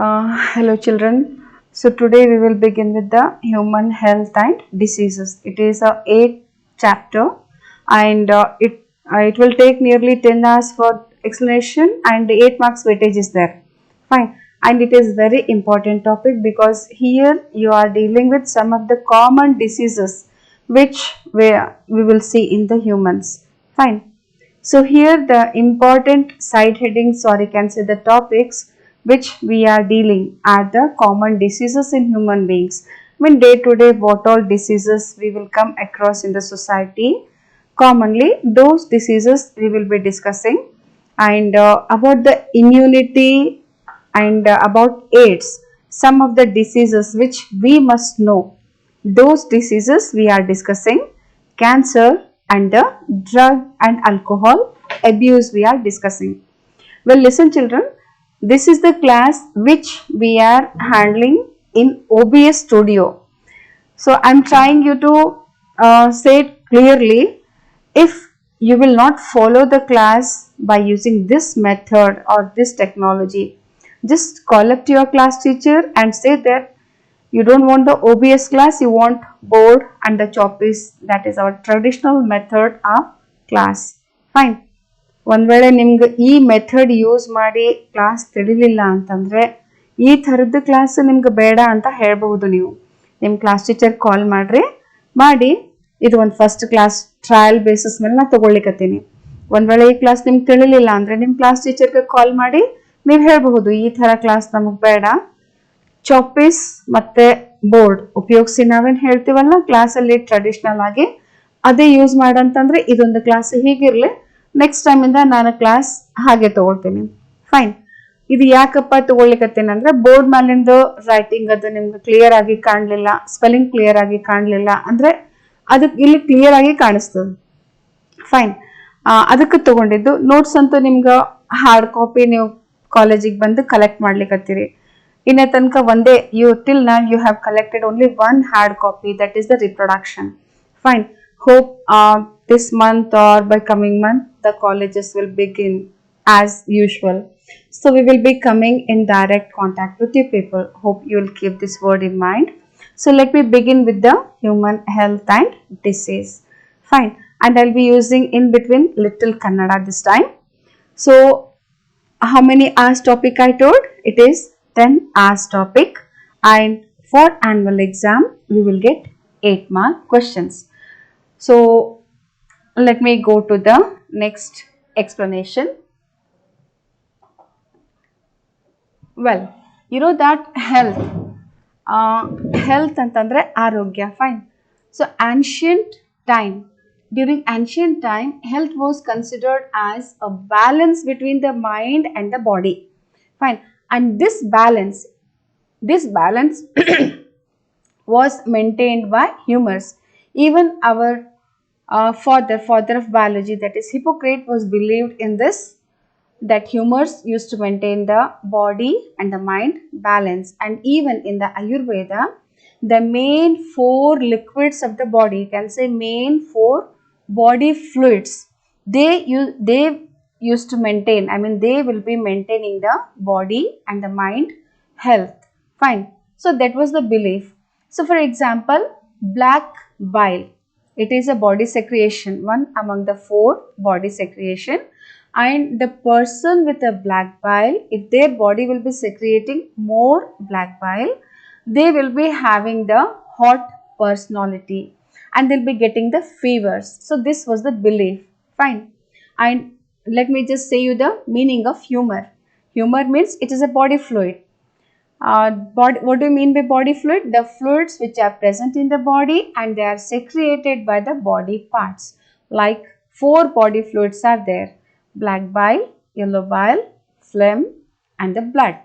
Hello children. So today we will begin with the human health and diseases. It is a 8th chapter and it will take nearly 10 hours for explanation and 8 marks weightage is there. Fine. And it is very important topic because here you are dealing with some of the common diseases which we will see in the humans. Fine. So here the important side headings, or you can say the topics which we are dealing are the common diseases in human beings. I mean day to day what all diseases we will come across in the society. Commonly those diseases we will be discussing, and about the immunity and about AIDS, some of the diseases which we must know. Those diseases we are discussing, cancer and the drug and alcohol abuse we are discussing. Well, listen children, this is the class which we are handling in OBS studio. So I am trying you to say it clearly. If you will not follow the class by using this method or this technology, just call up to your class teacher and say that you don't want the OBS class, you want board and the choppies. That is our traditional method of class. Fine. ಒಂದು ವೇಳೆ ನಿಮ್ಗೆ ಈ method use ಮಾಡಿ class ತಿಳಿಲಿಲ್ಲ ಅಂತಂದರೆ ಈ ಥರದ್ದು class ನಿಮ್ಗೆ ಬೇಡ ಅಂತ ಹೇಳ್ಬಹುದು. ನೀವು ನಿಮ್ಮ ಕ್ಲಾಸ್ ಟೀಚರ್ ಕಾಲ್ ಮಾಡಿ ಇದು ಒಂದು ಫಸ್ಟ್ ಕ್ಲಾಸ್ ಟ್ರಯಲ್ ಬೇಸಿಸ್ ಮೇಲೆ ನಾನು ತಗೊಳ್ಳಿಕತ್ತೀನಿ. ಒಂದು ವೇಳೆ ಈ ಕ್ಲಾಸ್ ನಿಮ್ಗೆ ತಿಳಿಲಿಲ್ಲ ಅಂದರೆ ನಿಮ್ಮ ಕ್ಲಾಸ್ ಟೀಚರ್ಗೆ ಕಾಲ್ ಮಾಡಿ ನೀವು ಹೇಳಬಹುದು ಈ ಥರ ಕ್ಲಾಸ್ ನಮಗೆ ಬೇಡ, ಚಾಪೀಸ್ ಮತ್ತೆ ಬೋರ್ಡ್ ಉಪಯೋಗಿಸಿ ನಾವೇನು ಹೇಳ್ತೀವಲ್ಲ ಕ್ಲಾಸಲ್ಲಿ ಟ್ರೆಡಿಷನಲ್ ಆಗಿ ಅದೇ ಯೂಸ್ ಮಾಡಂತಂದ್ರೆ ಇದೊಂದು ಕ್ಲಾಸ್ ಹೀಗಿರಲಿ, ನೆಕ್ಸ್ಟ್ ಟೈಮಿಂದ ನಾನು ಕ್ಲಾಸ್ ಹಾಗೆ ತಗೊಳ್ತೀನಿ. ಫೈನ್. ಇದು ಯಾಕಪ್ಪ ತಗೊಳ್ಳಿಕತ್ತೇನೆ ಅಂದ್ರೆ ಬೋರ್ಡ್ ಮೇಲಿಂದ ರೈಟಿಂಗ್ ಅದು ನಿಮ್ಗೆ ಕ್ಲಿಯರ್ ಆಗಿ ಕಾಣಲಿಲ್ಲ, ಸ್ಪೆಲ್ಲಿಂಗ್ ಕ್ಲಿಯರ್ ಆಗಿ ಕಾಣಲಿಲ್ಲ ಅಂದ್ರೆ ಅದಕ್ಕೆ ಇಲ್ಲಿ ಕ್ಲಿಯರ್ ಆಗಿ ಕಾಣಿಸ್ತದೆ. ಫೈನ್. ಅದಕ್ಕೆ ತಗೊಂಡಿದ್ದು ನೋಟ್ಸ್ ಅಂತೂ ನಿಮ್ಗೆ ಹಾರ್ಡ್ ಕಾಪಿ ನೀವು ಕಾಲೇಜಿಗೆ ಬಂದು ಕಲೆಕ್ಟ್ ಮಾಡ್ಲಿಕ್ಕತ್ತೀರಿ. ಇನ್ನೇ ತನಕ ಒಂದೇ till now you have collected only one hard copy, that is the reproduction. Fine. Hope this month or by coming month the colleges will begin as usual. So we will be coming in direct contact with you people. Hope you will keep this word in mind. So let me begin with the human health and disease. Fine. And I'll be using in between little Kannada this time. So how many hours topic I told? It is 10 hours topic, and for annual exam we will get 8 mark questions. So let me go to the next explanation. Well, you know that health ಅಂತಂದ್ರೆ ಆರೋಗ್ಯ. Fine. So during ancient time health was considered as a balance between the mind and the body. Fine. And this balance was maintained by humors. Even our father of biology, that is Hippocrates, was believed in this, that humors used to maintain the body and the mind balance. And even in the Ayurveda, the main 4 liquids of the body, you can say main 4 body fluids, they used to maintain, they will be maintaining the body and the mind health. Fine. So that was the belief. So for example, black bile, it is a body secretion, one among the 4 body secretion. And the person with a black bile, if their body will be secreting more black bile, they will be having the hot personality and they'll be getting the fevers. So this was the belief. Fine. And let me just say you the meaning of humor. Humor means it is a body fluid. What do you mean by body fluid? The fluids which are present in the body and they are secreted by the body parts. Like 4 body fluids are there: black bile, yellow bile, phlegm and the blood.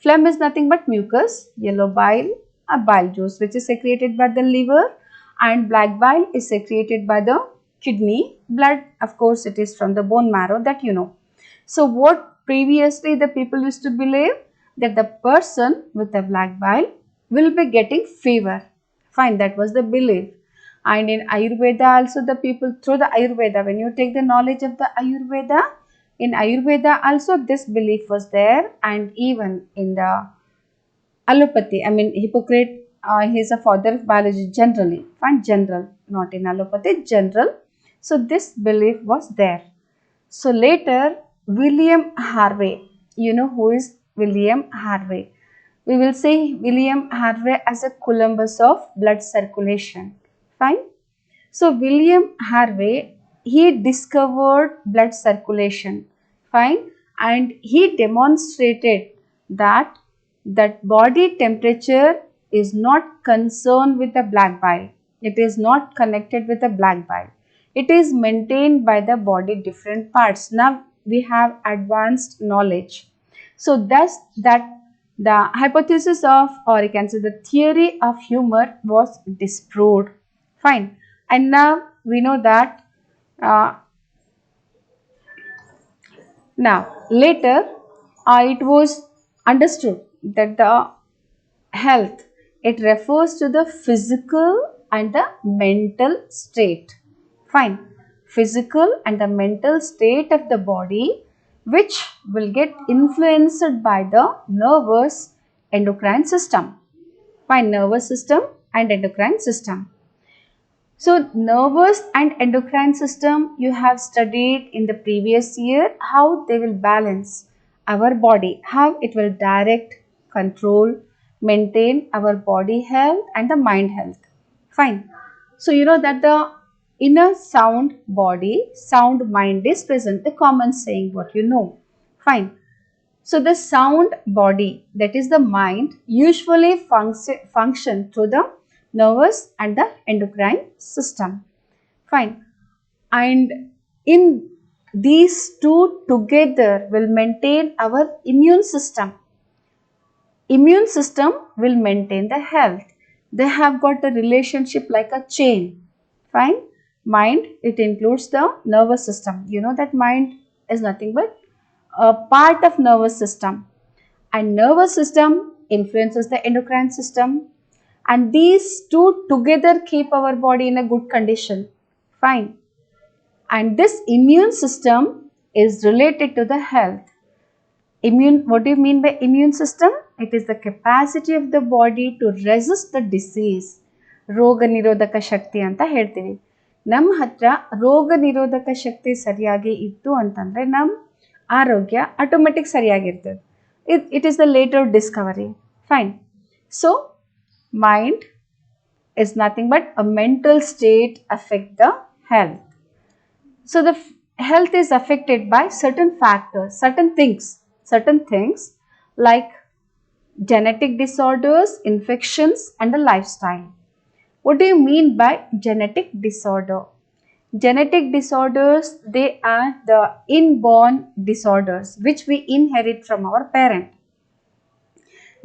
Phlegm is nothing but mucus, yellow bile a bile juice which is secreted by the liver, and black bile is secreted by the kidney. Blood, of course, it is from the bone marrow, that you know. So what previously the people used to believe, that the person with the black bile will be getting fever. Fine, that was the belief. And in Ayurveda also, the people through the Ayurveda, when you take the knowledge of the Ayurveda, in Ayurveda also this belief was there. And even in the allopathy. I mean, Hippocrates, he is a father of biology generally. Fine, general, not in allopathy, general. So this belief was there. So later, William Harvey, you know who is William Harvey? We will say William Harvey as a Columbus of blood circulation. Fine. So William Harvey, he discovered blood circulation. Fine. And he demonstrated that body temperature is not concerned with the black bile. It is not connected with the black bile. It is maintained by the body different parts. Now we have advanced knowledge. So thus that the hypothesis of, or you can say the theory of humor was disproved. Fine. And now we know that uh, now later it was understood that the health, it refers to the physical and the mental state. Fine. Physical and the mental state of the body, which will get influenced by the nervous endocrine system. Fine. Nervous system and endocrine system. So nervous and endocrine system, you have studied in the previous year how they will balance our body, how it will direct, control, maintain our body health and the mind health. Fine. So you know that the inner sound body, sound mind is present, the common saying what you know. Fine. So the sound body, that is the mind, usually function through the nervous and the endocrine system. Fine. And in these two together will maintain our immune system. Immune system will maintain the health. They have got a relationship like a chain. Fine. Mind, it includes the nervous system. You know that mind is nothing but a part of nervous system, and nervous system influences the endocrine system, and these two together keep our body in a good condition. Fine. And this immune system is related to the health. Immune, what do you mean by immune system? It is the capacity of the body to resist the disease. ರೋಗ ನಿರೋಧಕ ಶಕ್ತಿ ಅಂತ ಹೇಳ್ತೀವಿ. ನಮ್ಮ ಹತ್ರ ರೋಗ ನಿರೋಧಕ ಶಕ್ತಿ ಸರಿಯಾಗಿ ಇತ್ತು ಅಂತಂದ್ರೆ ನಮ್ಮ ಆರೋಗ್ಯ automatic ಸರಿಯಾಗಿರ್ತದೆ. It is the later discovery. Fine. So mind is nothing but a mental state affect the health. So the health is affected by certain factors, certain things like genetic disorders, infections and the lifestyle. What do you mean by genetic disorder? Genetic disorders, they are the inborn disorders which we inherit from our parent.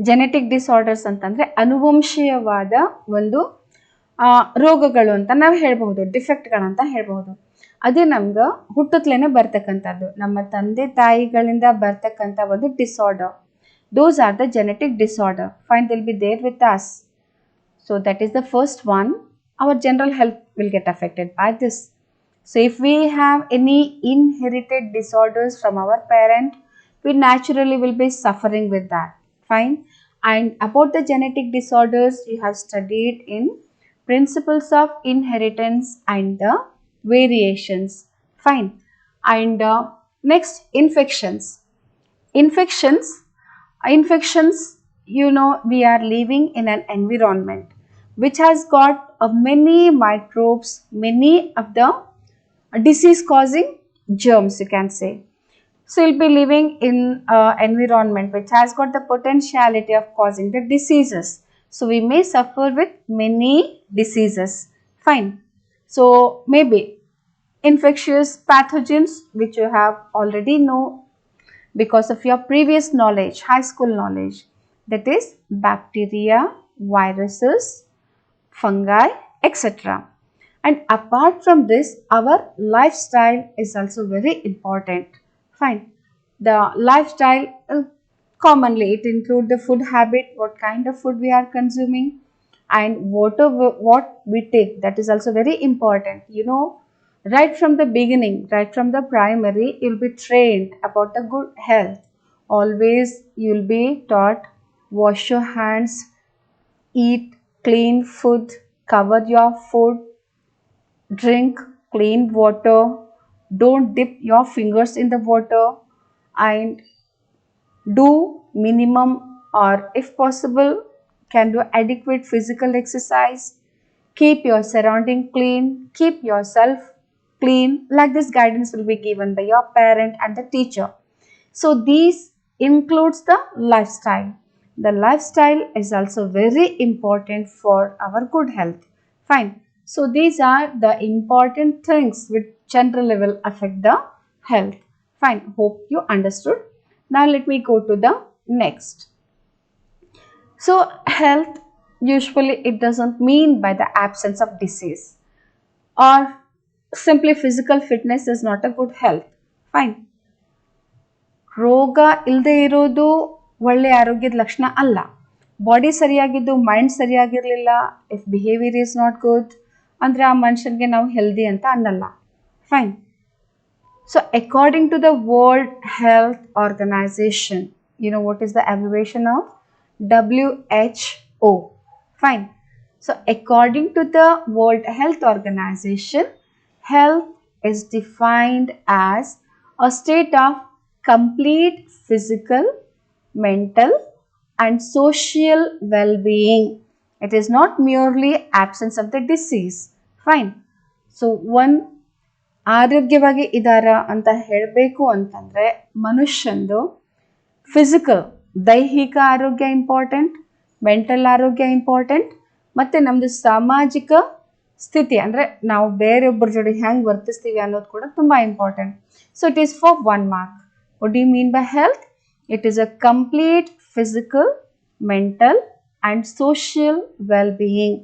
Genetic disorders ಅಂತಂದರೆ ಅನುವಂಶೀಯವಾದ ಒಂದು ರೋಗಗಳು ಅಂತ ನಾವು ಹೇಳ್ಬಹುದು, ಡಿಫೆಕ್ಟ್ಗಳಂತ ಹೇಳ್ಬಹುದು. ಅದೇ ನಮ್ಗೆ ಹುಟ್ಟುತ್ತಲೇ ಬರ್ತಕ್ಕಂಥದ್ದು, ನಮ್ಮ ತಂದೆ ತಾಯಿಗಳಿಂದ ಬರ್ತಕ್ಕಂಥ ಒಂದು disorder. Those are the genetic disorder. Fine, will be there with us. So that is the first one. Our general health will get affected by this. So if we have any inherited disorders from our parent, we naturally will be suffering with that. Fine. And about the genetic disorders, you have studied in principles of inheritance and the variations. Fine. And next, infections. Infections, you know, we are living in an environment which has got many microbes, many of the disease causing germs, you can say. So you'll be living in an environment which has got the potentiality of causing the diseases. So we may suffer with many diseases. Fine. So maybe infectious pathogens which you have already know because of your previous knowledge, high school knowledge, that is bacteria, viruses, fungi, etc. And apart from this, our lifestyle is also very important. Fine. The lifestyle, commonly it includes the food habit, what kind of food we are consuming, and what we take. That is also very important. You know, right from the beginning, right from the primary, you'll be trained about the good health. Always you'll be taught wash your hands, eat clean food, cover your food, drink clean water, don't dip your fingers in the water, and do minimum or if possible can do adequate physical exercise, keep your surrounding clean, keep yourself clean. Like this guidance will be given by your parent and the teacher. So these includes the lifestyle. The lifestyle is also very important for our good health. Fine. So these are the important things which generally will affect the health. Fine. Hope you understood. Now let me go to the next. So health usually it doesn't mean by the absence of disease or simply physical fitness is not a good health. Fine. ರೋಗ ಇಲ್ಲದೆ ಇರೋದು ಒಳ್ಳೆಯ ಆರೋಗ್ಯದ ಲಕ್ಷಣ ಅಲ್ಲ. Body ಸರಿಯಾಗಿದ್ದು mind ಸರಿಯಾಗಿರಲಿಲ್ಲ, if behaviour is not good ಅಂದರೆ ಆ ಮನುಷ್ಯನಿಗೆ ನಾವು ಹೆಲ್ದಿ ಅಂತ ಅನ್ನಲ್ಲ. Fine. So according to the World Health Organization, you know what is the abbreviation of WHO? Fine. So according to the World Health Organization, health is defined as a state of complete physical, mental and social well-being. It is not merely absence of the disease. Fine. So one ಆರೋಗ್ಯವಾಗಿ ಇದ್ದಾರ ಅಂತ ಹೇಳಬೇಕು ಅಂತಂದರೆ ಮನುಷ್ಯಂದು physical ದೈಹಿಕ ಆರೋಗ್ಯ important, mental ಆರೋಗ್ಯ important, ಮತ್ತು ನಮ್ಮದು ಸಾಮಾಜಿಕ ಸ್ಥಿತಿ ಅಂದರೆ ನಾವು ಬೇರೊಬ್ಬರ ಜೋಡಿ ಹೆಂಗೆ ವರ್ತಿಸ್ತೀವಿ ಅನ್ನೋದು ಕೂಡ ತುಂಬ important. So it is for 1 mark. What do you mean by health? It is a complete physical, mental and social well-being.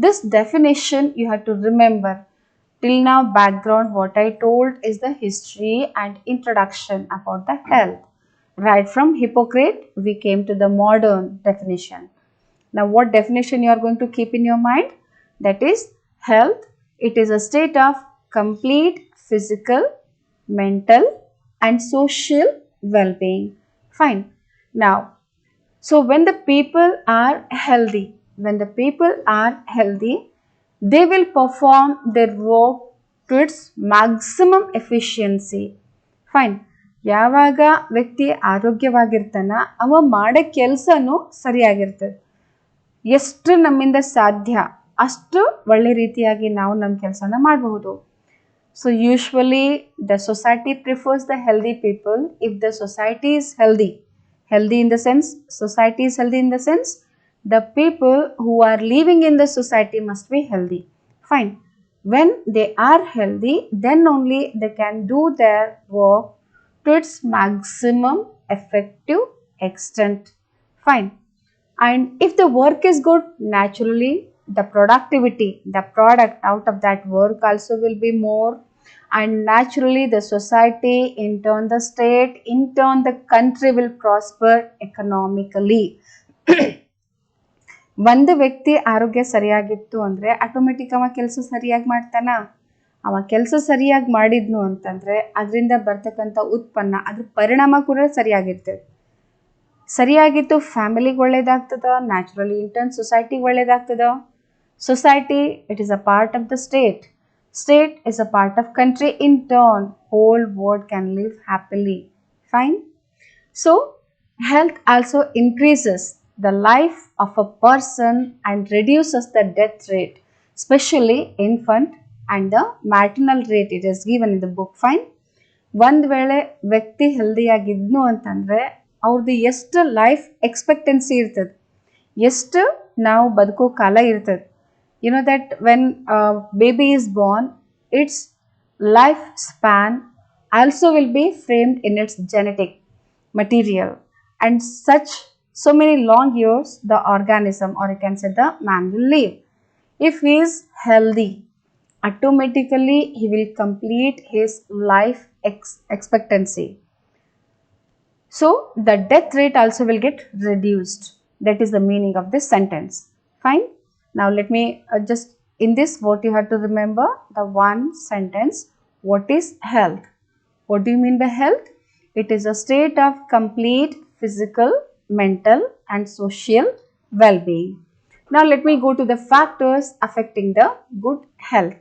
This definition you have to remember. Till now background what I told is the history and introduction about the health. Right from Hippocrates we came to the modern definition. Now what definition you are going to keep in your mind? That is health. It is a state of complete physical, mental and social well-being. Fine. Now, so when the people are healthy, they will perform their work to its maximum efficiency. Fine. ಯಾವಾಗ ವ್ಯಕ್ತಿ ಆರೋಗ್ಯವಾಗಿರ್ತಾನ ಅವ ಮಾಡೋ ಕೆಲಸನೂ ಸರಿಯಾಗಿರ್ತದೆ. ಎಷ್ಟು ನಮ್ಮಿಂದ ಸಾಧ್ಯ ಅಷ್ಟು ಒಳ್ಳೆ ರೀತಿಯಾಗಿ ನಾವು ನಮ್ಮ ಕೆಲಸನ ಮಾಡಬಹುದು. So usually the society prefers the healthy people if the society is healthy. Healthy in the sense, society is healthy in the sense, the people who are living in the society must be healthy. Fine. When they are healthy, then only they can do their work to its maximum effective extent. Fine. And if the work is good, naturally the productivity, the product out of that work also will be more, and naturally the society, in turn the state, in turn the country will prosper economically. ಒಂದು ವ್ಯಕ್ತಿ ಆರೋಗ್ಯ ಸರಿಯಾಗಿತ್ತು ಅಂದರೆ automatic ಅವ ಕೆಲಸ ಸರಿಯಾಗಿ ಮಾಡ್ತಾನ. ಅವ ಕೆಲಸ ಸರಿಯಾಗಿ ಮಾಡಿದ್ನು ಅಂತಂದರೆ ಅದರಿಂದ ಬರ್ತಕ್ಕಂಥ ಉತ್ಪನ್ನ ಅದ್ರ ಪರಿಣಾಮ ಕೂಡ ಸರಿಯಾಗಿರ್ತದೆ. ಸರಿಯಾಗಿತ್ತು ಫ್ಯಾಮಿಲಿಗೆ ಒಳ್ಳೇದಾಗ್ತದ, ನ್ಯಾಚುರಲಿ ಇನ್ ಟರ್ನ್ ಸೊಸೈಟಿಗೆ ಒಳ್ಳೇದಾಗ್ತದ. Society it is a part of the state. State is a part of country, in turn whole world can live happily. Fine. So health also increases the life of a person and reduces the death rate, especially infant and the maternal rate. It is given in the book. Fine. ಒಂದು ವೇಳೆ ವ್ಯಕ್ತಿ ಹೆಲ್ದಿಯಾಗಿದ್ನು ಅಂತಂದರೆ ಅವ್ರದ್ದು ಎಷ್ಟು life expectancy ಇರ್ತದೆ, ಎಷ್ಟು ನಾವು ಬದುಕೋ ಕಾಲ ಇರ್ತದೆ. You know that when a baby is born, its lifespan also will be framed in its genetic material, and so many long years the organism, or you can say the man, will live. If he is healthy, automatically he will complete his life expectancy. So the death rate also will get reduced. That is the meaning of this sentence. Fine. Now let me just in this what you have to remember, the one sentence, what is health? What do you mean by health? It is a state of complete physical, mental and social well-being. Now let me go to the factors affecting the good health.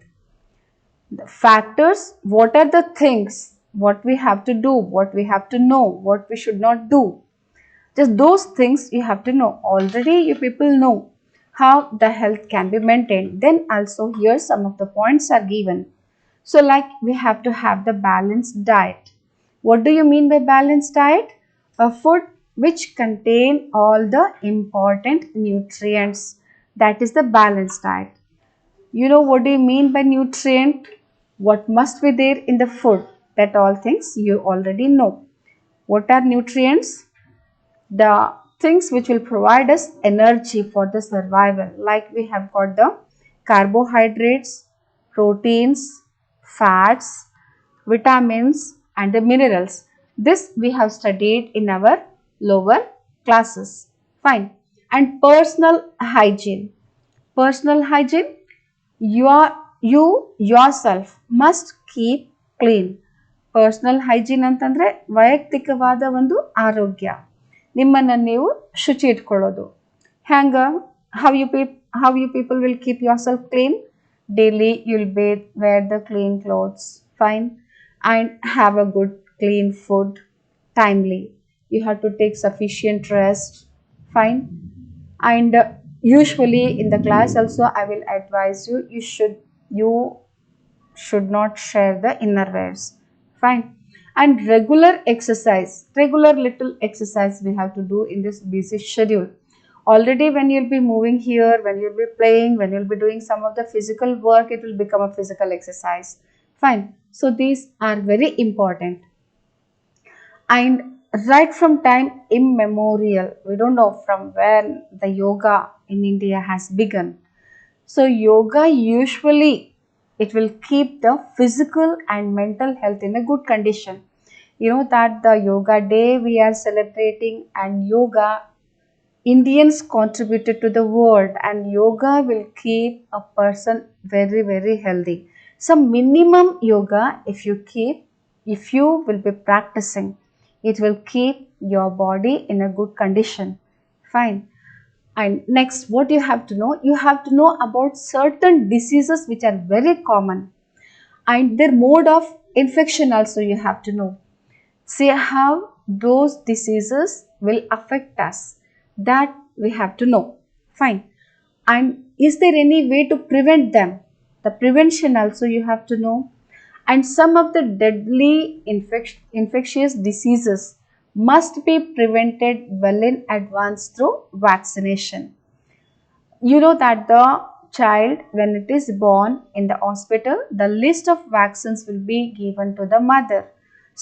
The factors, what are the things, what we have to do, what we have to know, what we should not do. Just those things you have to know. Already you people know how the health can be maintained. Then also here some of the points are given. So like we have to have the balanced diet. What do you mean by balanced diet? A food which contain all the important nutrients. That is the balanced diet. You know what do you mean by nutrient? What must be there in the food? That all things you already know. What are nutrients? The things which will provide us energy for the survival, like we have got the carbohydrates, proteins, fats, vitamins and the minerals. This we have studied in our lower classes. Fine. And personal hygiene. Personal hygiene, you yourself must keep clean. Personal hygiene ಅಂತಂದರೆ ವೈಯಕ್ತಿಕವಾದ ಒಂದು ಆರೋಗ್ಯ, ನಿಮ್ಮನ್ನು ನೀವು ಶುಚಿ ಇಟ್ಕೊಳ್ಳೋದು. ಹ್ಯಾಂಗ how you people will keep yourself clean? Daily you'll bathe, wear the clean clothes, fine, and have a good clean food timely. You have to take sufficient rest, fine. And usually in the class also I will advise you, you should not share the innerwears, fine. And regular exercise, regular little exercise we have to do in this busy schedule. Already when you'll be moving here, when you'll be playing, when you'll be doing some of the physical work, it will become a physical exercise, fine. So these are very important. And right from time immemorial, we don't know from when the yoga in India has begun. So yoga usually it will keep the physical and mental health in a good condition. You know that the yoga day we are celebrating, and yoga Indians contributed to the world, and yoga will keep a person very very healthy. Some minimum yoga if you will be practicing, it will keep your body in a good condition, fine. And next, what you have to know? You have to know about certain diseases which are very common, and their mode of infection also you have to know. See how those diseases will affect us, that we have to know, fine. And is there any way to prevent them? The prevention also you have to know. And some of the deadly infectious diseases must be prevented well in advance through vaccination. You know that the child, when it is born in the hospital, the list of vaccines will be given to the mother,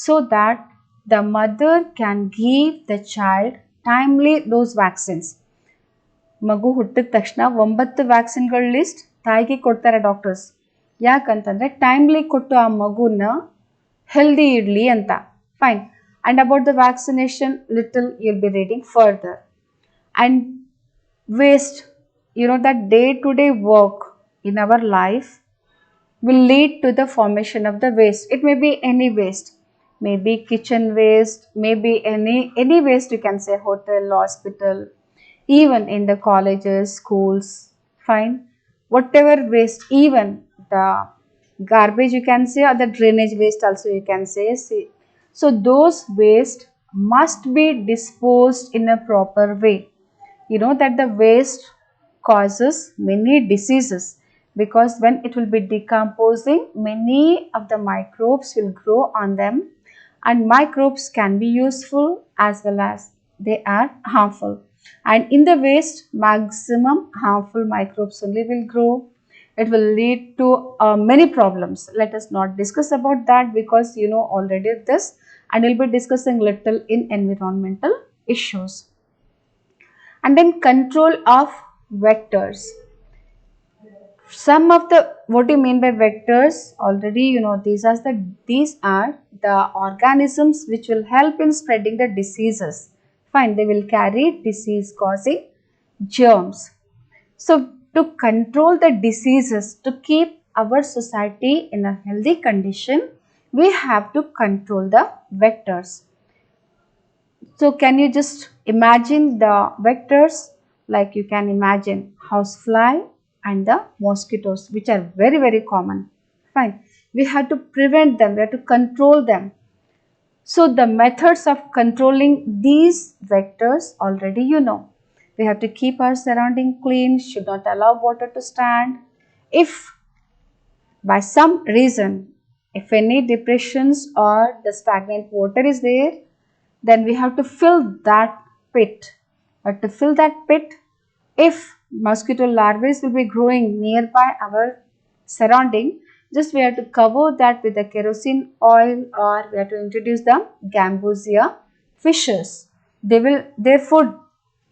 so that the mother can give the child timely those vaccines. ಮಗು ಹುಟ್ಟಿದ ತಕ್ಷಣ 9 ವ್ಯಾಕ್ಸಿನ್ಗಳ list ತಾಯಿಗೆ ಕೊಡ್ತಾರೆ doctors. ಯಾಕಂತಂದರೆ timely ಕೊಟ್ಟು ಆ ಮಗುನ healthy ಇಡಲಿ ಅಂತ, fine. And about the vaccination, little you'll be reading further. And waste, you know that day-to-day work in our life will lead to the formation of the waste. It may be any waste, maybe kitchen waste, maybe any waste, you can say hotel, hospital, even in the colleges, schools, fine. Whatever waste, even the garbage you can say, or the drainage waste also you can say. See, so those waste must be disposed in a proper way. You know that the waste causes many diseases, because when it will be decomposing, many of the microbes will grow on them, and microbes can be useful as well as they are harmful. And in the waste, maximum harmful microbes only will grow. It will lead to many problems. Let us not discuss about that, because you know already this, and we'll be discussing little in environmental issues. And then control of vectors. Some of the, what do you mean by vectors? Already you know these are the organisms which will help in spreading the diseases, fine. They will carry disease causing germs. So to control the diseases, to keep our society in a healthy condition, we have to control the vectors. So can you just Imagine the vectors like you can imagine housefly and the mosquitoes, which are very, very common. Fine. We have to prevent them, we have to control them. So the methods of controlling these vectors already you know. We have to keep our surrounding clean, should not allow water to stand. If by some reason, if any depressions or the stagnant water is there, then we have to fill that pit. But to fill that pit, if mosquito larvae will be growing nearby our surrounding, just we have to cover that with the kerosene oil, or we have to introduce the gambusia fishes. Their food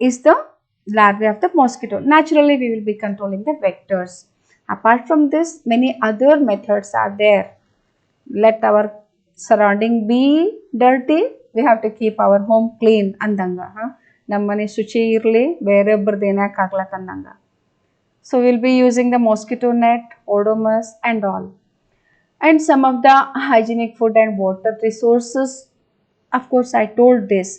is the larvae of the mosquito. Naturally, we will be controlling the vectors. Apart from this, many other methods are there. Let our surrounding be dirty, we have to keep our home clean andanga. Nammane ಶುಚಿ ಇರಲಿ, ಬೇರೆಯೊಬ್ಬರದ್ದು ಏನಕ್ಕೆ ಆಗ್ಲಕ್ಕ ಅಂದಂಗ. So we'll be using the mosquito net, odomus and all. And some of the hygienic food and water resources, of course I told this.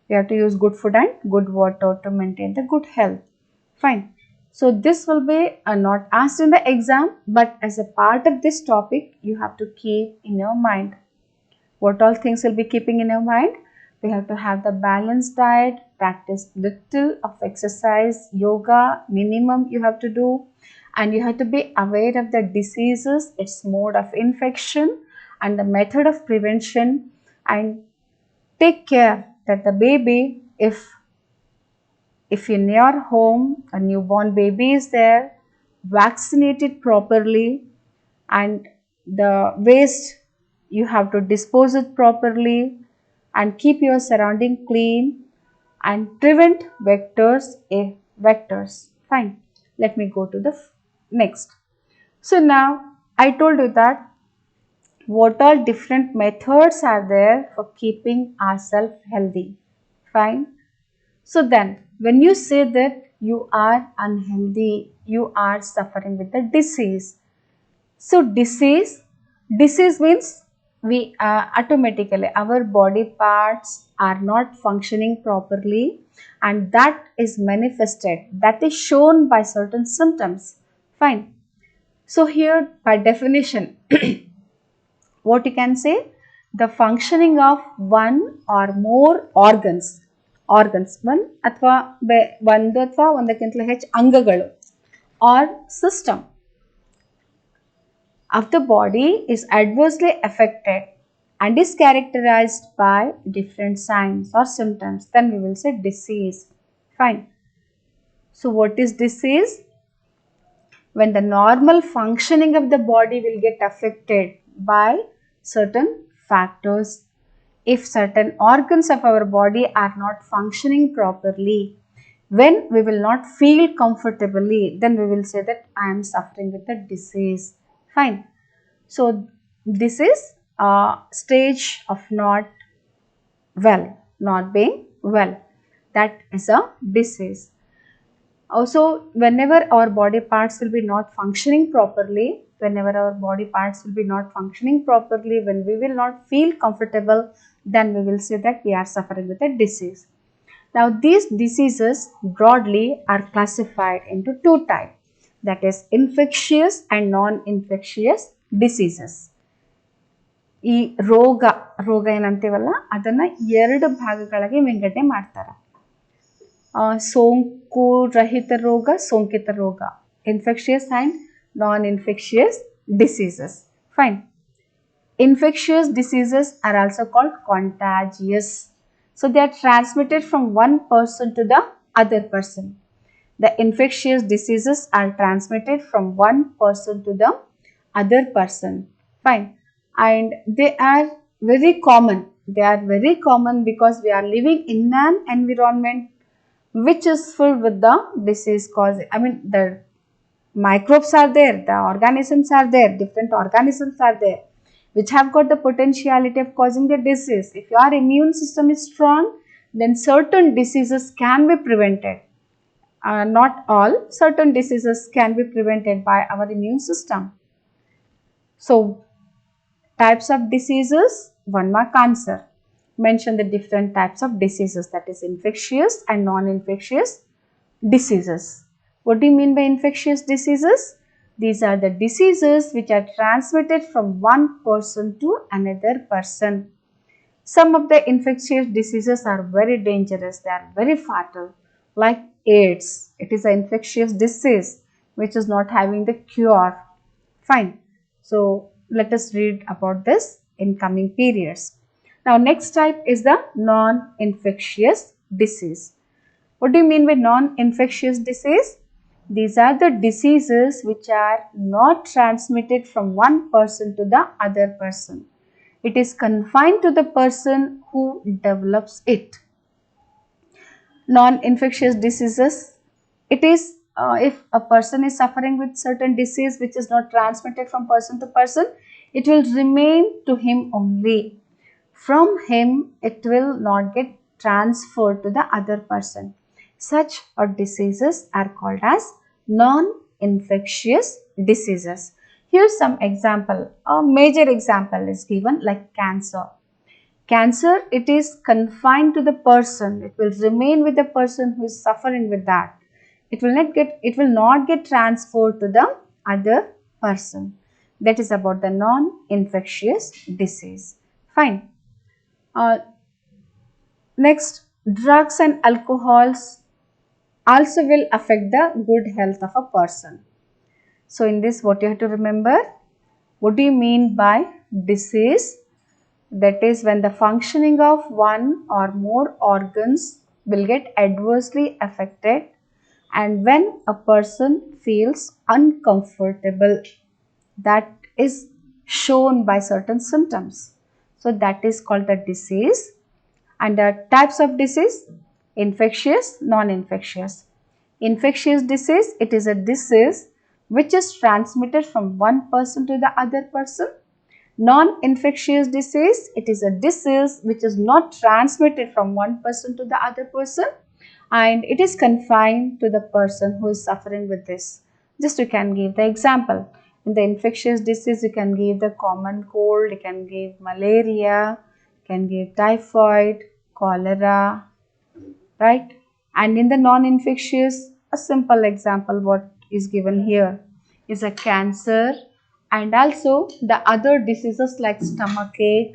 We have to use good food and good water to maintain the good health. Fine. So this will be not asked in the exam, but as a part of this topic, you have to keep in your mind. What all things will be keeping in your mind? We have to have the balanced diet, practice little of exercise, yoga, minimum you have to do, and you have to be aware of the diseases, its mode of infection and the method of prevention, and take care that the baby, if in your home a newborn baby is there, vaccinate it properly, and the waste you have to dispose it properly, and keep your surrounding clean and prevent vectors. Fine. Let me go to the next. So now I told you that what all different methods are there for keeping ourselves healthy. Fine. So then, when you say that you are unhealthy, you are suffering with the disease. So disease means we automatically our body parts are not functioning properly, and that is manifested, that is shown by certain symptoms. Fine. So here by definition, what you can say, the functioning of one or more organs one ಅಥವಾ ಒಂದು ಅಥವಾ ಒಂದಕ್ಕಿಂತಲೂ ಹೆಚ್ಚು ಅಂಗಗಳು or system of the body is adversely affected and is characterized by different signs or symptoms, then we will say disease. Fine. So what is disease? When the normal functioning of the body will get affected by certain factors. If certain organs of our body are not functioning properly, when we will not feel comfortably, then we will say that I am suffering with a disease. Fine. So this is a stage of not being well. That is a disease. Also, whenever our body parts will be not functioning properly, when we will not feel comfortable, then we will say that we are suffering with a disease. Now, these diseases broadly are classified into two types, that is infectious and non-infectious diseases. ಈ ರೋಗ ಏನಂತೀವಲ್ಲ ಅದನ್ನು ಎರಡು ಭಾಗಗಳಾಗಿ ವಿಂಗಡಣೆ ಮಾಡ್ತಾರೆ. ಸೋಂಕು ರಹಿತ ರೋಗ, ಸೋಂಕಿತ ರೋಗ, infectious and non-infectious diseases. Fine. Infectious diseases are also called contagious. So they are transmitted from one person to the other person. The infectious diseases are transmitted from one person to the other person. Fine. And they are very common. Because we are living in an environment which is filled with the disease causing, the microbes are there, the organisms are there, different organisms are there which have got the potentiality of causing the disease. If your immune system is strong, then certain diseases can be prevented. Not all, certain diseases can be prevented by our immune system. So types of diseases, one more cancer. mention the different types of diseases, that is infectious and non-infectious diseases. What do you mean by infectious diseases? These are the diseases which are transmitted from one person to another person. Some of the infectious diseases are very dangerous, they are very fatal, like AIDS. It is an infectious disease which is not having the cure. Fine. So let us read about this in coming periods. Now next type is the non-infectious disease. What do you mean by non-infectious disease? These are the diseases which are not transmitted from one person to the other person. It is confined to the person who develops it. Non-infectious diseases, it is if a person is suffering with certain disease which is not transmitted from person to person, it will remain to him only. From him, it will not get transferred to the other person. Such diseases are called as non-infectious diseases. Here's some example. A major example is given like cancer. Cancer, it is confined to the person. It will remain with the person who is suffering with that. It will not get transferred to the other person. That is about the non-infectious disease. Fine. Next, drugs and alcohols also will affect the good health of a person. So in this, what you have to remember, what do you mean by disease? That is when the functioning of one or more organs will get adversely affected and when a person feels uncomfortable, that is shown by certain symptoms. So that is called the disease. And the types of disease, infectious, non-infectious. Infectious disease, it is a disease which is transmitted from one person to the other person. Non-infectious disease, it is a disease which is not transmitted from one person to the other person and it is confined to the person who is suffering with this. Just you can give the example. In the infectious disease, you can give the common cold, you can give malaria, you can give typhoid, cholera, right? And in the non-infectious, a simple example what is given here is a cancer and also the other diseases like stomachache.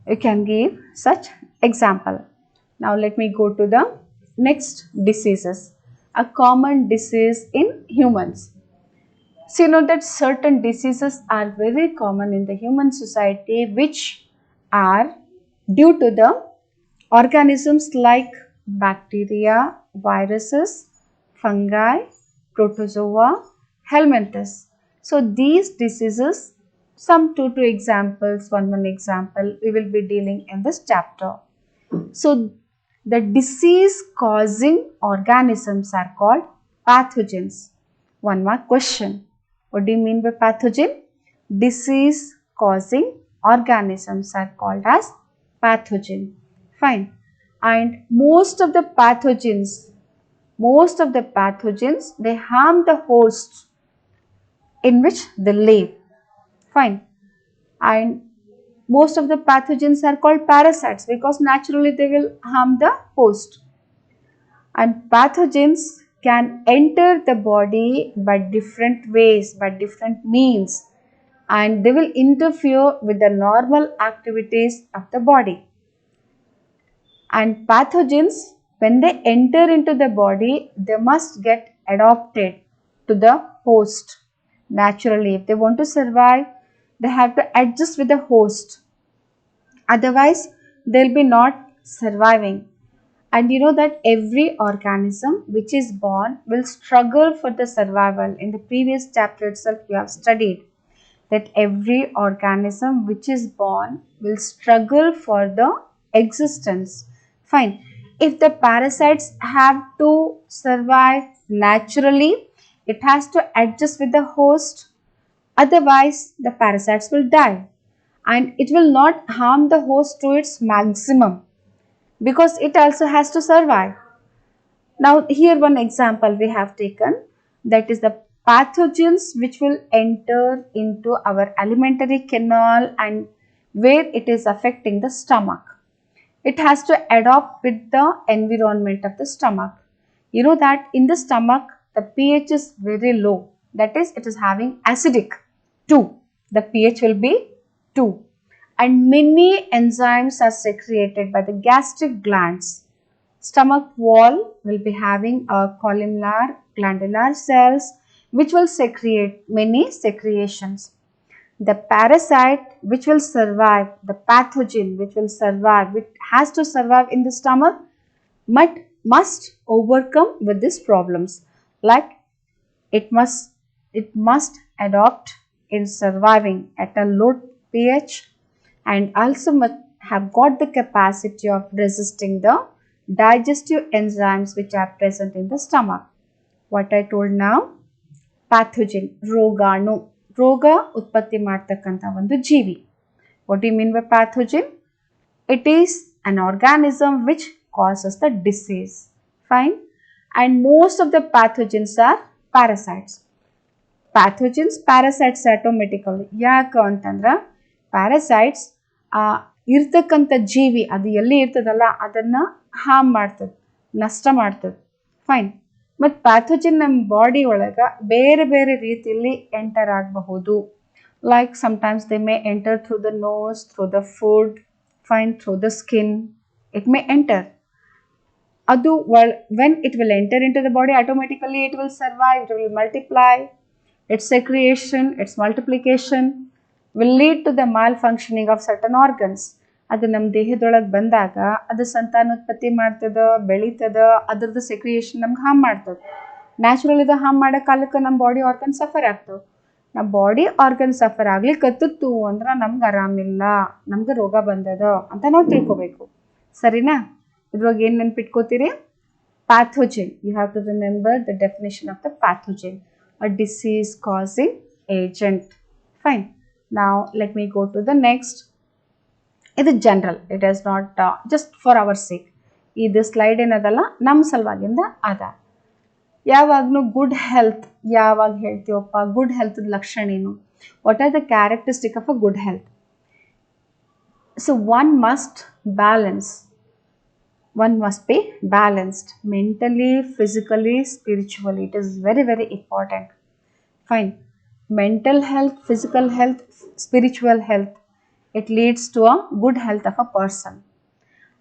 You can give such example. Now let me go to the next diseases. A common disease in humans. So you know that certain diseases are very common in the human society which are due to the organisms like bacteria, viruses, fungi, protozoa, helminthes. So these diseases, some two examples, one example we will be dealing in this chapter. So the disease causing organisms are called pathogens. One more question. What do you mean by pathogen? Disease causing organisms are called as pathogen. Fine. And most of the pathogens, they harm the host in which they live. Fine. And most of the pathogens are called parasites because naturally they will harm the host. And pathogens can enter the body by different ways, by different means, and they will interfere with the normal activities of the body. And pathogens, when they enter into the body, they must get adopted to the host. Naturally, if they want to survive, they have to adjust with the host. Otherwise, they'll be not surviving. And you know that every organism which is born will struggle for the survival. In the previous chapter itself, we have studied that every organism which is born will struggle for the existence. Fine. If the parasites have to survive naturally, it has to adjust with the host. Otherwise, the parasites will die and it will not harm the host to its maximum because it also has to survive. Now, here one example we have taken, that is the pathogens which will enter into our alimentary canal and where it is affecting the stomach. It has to adapt with the environment of the stomach. You know that in the stomach, the pH is very low. That is, it is having acidic 2. The pH will be 2. And many enzymes are secreted by the gastric glands. Stomach wall will be having a columnar glandular cells which will secrete many secretions. The parasite which will survive, the pathogen which will survive, which has to survive in the stomach, must overcome with these problems. Like it must adopt in surviving at a low pH, and also must have got the capacity of resisting the digestive enzymes which are present in the stomach. What I told now, pathogen, ರೋಗಾಣು, ರೋಗ ಉತ್ಪತ್ತಿ ಮಾಡ್ತಕ್ಕಂಥ ಒಂದು ಜೀವಿ. What do you mean by pathogen? It is an organism which causes the disease. Fine. And most of the pathogens are parasites. Pathogens, parasites automatically. ಯಾಕೆ ಅಂತಂದ್ರೆ parasites ಇರ್ತಕ್ಕಂಥ ಜೀವಿ ಅದು ಎಲ್ಲಿ ಇರ್ತದಲ್ಲ ಅದನ್ನು ಹಾರ್ಮ್ ಮಾಡ್ತದೆ, ನಷ್ಟ ಮಾಡ್ತದೆ. ಫೈನ್. ಮತ್ತು ಪ್ಯಾಥೋಜನ್ ನಮ್ಮ ಬಾಡಿ ಒಳಗೆ ಬೇರೆ ಬೇರೆ ರೀತಿಯಲ್ಲಿ ಎಂಟರ್ ಆಗಬಹುದು. Like sometimes they may enter through the nose, through the food, fine, through the skin. It may enter. Adu, when it will enter into the body, automatically it will survive, it will multiply. Its secretion, its multiplication will lead to the malfunctioning of certain organs. ಅದು ನಮ್ಮ ದೇಹದೊಳಗೆ ಬಂದಾಗ ಅದು ಸಂತಾನೋತ್ಪತ್ತಿ ಮಾಡ್ತದೆ, ಬೆಳೀತದೆ, ಅದ್ರದ್ದು ಸೆಕ್ರಿಯೇಷನ್ ನಮ್ಗೆ ಹಾರ್ಮ್ ಮಾಡ್ತದೆ. ನ್ಯಾಚುರಲ್ ಇದು ಹಾರ್ಮ್ ಮಾಡೋ ಕಾಲಕ್ಕೆ ನಮ್ಮ ಬಾಡಿ ಆರ್ಗನ್ ಸಫರ್ ಆಗ್ತವೆ. ನಮ್ಮ ಬಾಡಿ ಆರ್ಗನ್ ಸಫರ್ ಆಗ್ಲಿಕ್ಕತ್ತಿತ್ತು ಅಂದ್ರೆ ನಮ್ಗೆ ಆರಾಮಿಲ್ಲ, ನಮ್ಗೆ ರೋಗ ಬಂದದ ಅಂತ ನಾವು ತಿಳ್ಕೊಬೇಕು. ಸರಿನಾ? ಇದ್ರೊಳಗೆ ಏನು ನೆನ್ಪಿಟ್ಕೋತೀರಿ? Pathogen. You have to remember the definition of the pathogen. A disease causing agent. Fine. Now let me go to the next. It is general. It is not just for our sake. This slide ಏನದಲ್ಲ ನಮ್ಮ ಸಲುವಾಗಿಂದ ಅದ. ಯಾವಾಗಲೂ good health ಯಾವಾಗ ಹೇಳ್ತೀವಪ್ಪ? Good health ಲಕ್ಷಣ ಏನು? What are the characteristic of a good health? So one must be balanced mentally, physically, spiritually. It is very, very important. Fine. Mental health, physical health, spiritual health, it leads to a good health of a person.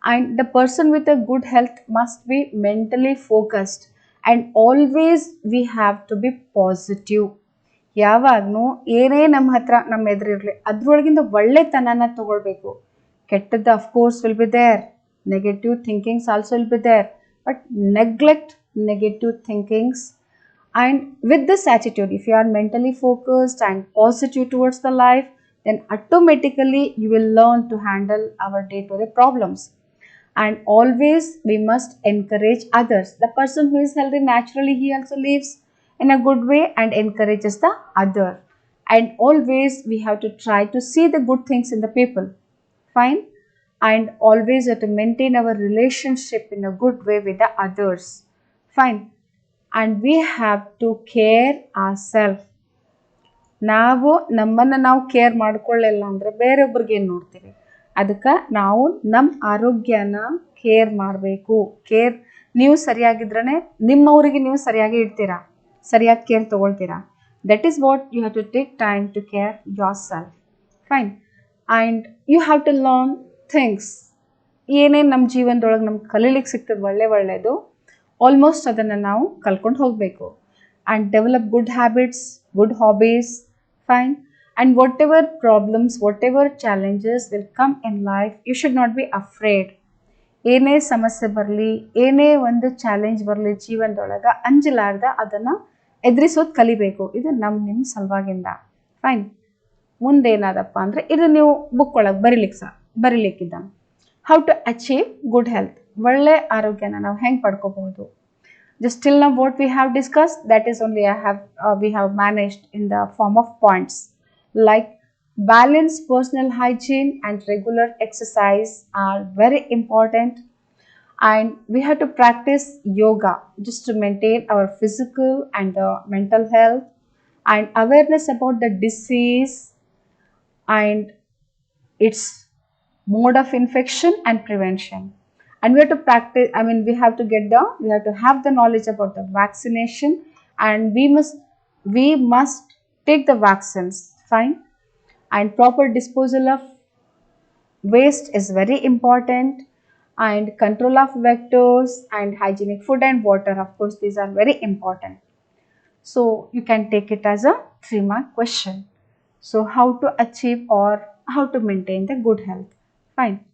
And the person with a good health must be mentally focused, and always we have to be positive. ಯಾವಾಗಲೂ ಏನೇ ನಮ್ಮ ಹತ್ರ ನಮ್ಮ ಎದುರಿರಲಿ ಅದ್ರೊಳಗಿಂದ ಒಳ್ಳೆತನನ ತಗೊಳ್ಬೇಕು. ಕೆಟ್ಟದ್ದು of course will be there, negative thinkings also will be there, but neglect negative thinkings. And with this attitude, if you are mentally focused and positive towards the life, then automatically you will learn to handle our day-to-day problems. And always we must encourage others. The person who is healthy naturally, he also lives in a good way and encourages the other. And always we have to try to see the good things in the people. Fine. And always have to maintain our relationship in a good way with the others. Fine. And we have to care ourselves. ನಾವು ನಮ್ಮನ್ನು ನಾವು care ಮಾಡ್ಕೊಳ್ಳಿಲ್ಲ ಅಂದರೆ ಬೇರೊಬ್ರಿಗೆ ಏನು ನೋಡ್ತೀವಿ? ಅದಕ್ಕೆ ನಾವು ನಮ್ಮ ಆರೋಗ್ಯನ ಕೇರ್ ಮಾಡಬೇಕು. ನೀವು ಸರಿಯಾಗಿದ್ರೇ ನಿಮ್ಮವರಿಗೆ ನೀವು ಸರಿಯಾಗಿ ಇಡ್ತೀರಾ, ಸರಿಯಾಗಿ ಕೇರ್ ತೊಗೊಳ್ತೀರಾ. That is what you have to take time to care yourself. Fine. And you have to learn things. ಏನೇನು ನಮ್ಮ ಜೀವನದೊಳಗೆ ನಮ್ಗೆ ಕಲೀಲಿಕ್ಕೆ ಸಿಗ್ತದೆ ಒಳ್ಳೆಯದು, ಆಲ್ಮೋಸ್ಟ್ ಅದನ್ನು ನಾವು ಕಲ್ಕೊಂಡು ಹೋಗಬೇಕು. And develop good habits, good hobbies. Fine. And whatever problems, whatever challenges will come in life, you should not be afraid. ಏನೇ ಸಮಸ್ಯೆ ಬರಲಿ, ಏನೇ ಒಂದು ಚಾಲೆಂಜ್ ಬರಲಿ ಜೀವನದೊಳಗೆ ಅಂಜಲಾರ್ದ ಅದನ್ನು ಎದುರಿಸೋದು ಕಲಿಬೇಕು. ಇದು ನಿಮ್ಮ ಸಲುವಾಗಿಂದ. ಫೈನ್. ಮುಂದೇನಾದಪ್ಪ ಅಂದರೆ ಇದು ನೀವು ಬುಕ್ ಒಳಗೆ ಬರೀಲಿಕ್ಕಿದ್ದ how to achieve good health. ಒಳ್ಳೆ ಆರೋಗ್ಯನ ನಾವು ಹೆಂಗೆ ಪಡ್ಕೋಬಹುದು? Just till now what we have discuss, that is only we have managed in the form of points like balance, personal hygiene and regular exercise are very important. And we have to practice yoga just to maintain our physical and mental health, and awareness about the disease, and its mode of infection and prevention. And we have to practice, I mean, we have to have the knowledge about the vaccination, and we must take the vaccines, fine. And proper disposal of waste is very important, and control of vectors and hygienic food and water, of course, these are very important. So you can take it as a 3-mark question. So how to achieve or how to maintain the good health, fine.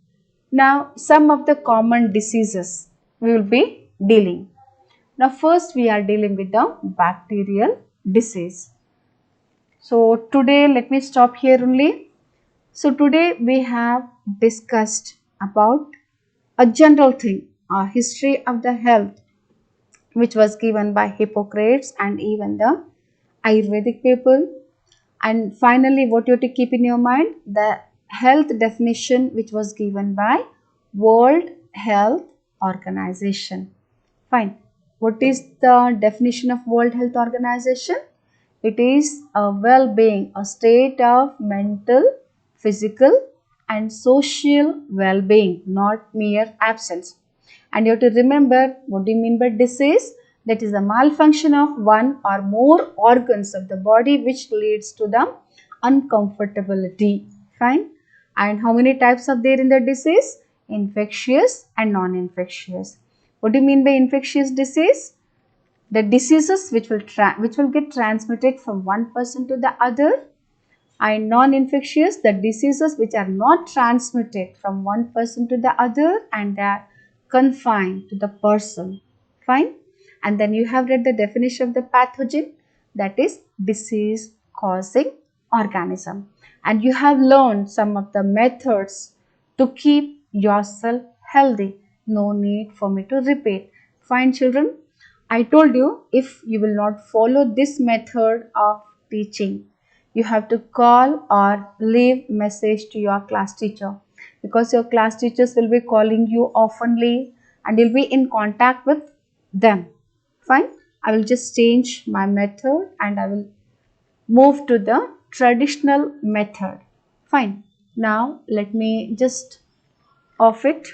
Now some of the common diseases we will be dealing. Now first we are dealing with the bacterial disease. So today let me stop here only. So today we have discussed about a general thing, a history of the health, which was given by Hippocrates and even the Ayurvedic people. And finally, what you have to keep in your mind, the health definition which was given by World Health Organization. Fine. What is the definition of World Health Organization? It is a well-being, a state of mental, physical and social well-being, not mere absence. And you have to remember, what do you mean by disease? That is a malfunction of one or more organs of the body which leads to the uncomfortability. Fine. And how many types are there in the disease? Infectious and non-infectious. What do you mean by infectious disease? The diseases which will get transmitted from one person to the other. And non-infectious, the diseases which are not transmitted from one person to the other and they are confined to the person. Fine. And then you have read the definition of the pathogen, that is disease causing organism. And you have learned some of the methods to keep yourself healthy. No need for me to repeat. Fine children, I told you, if you will not follow this method of teaching, you have to call or leave message to your class teacher, because your class teachers will be calling you oftenly and you'll be in contact with them. Fine. I will just change my method and I will move to the traditional method. Fine. Now let me just off it.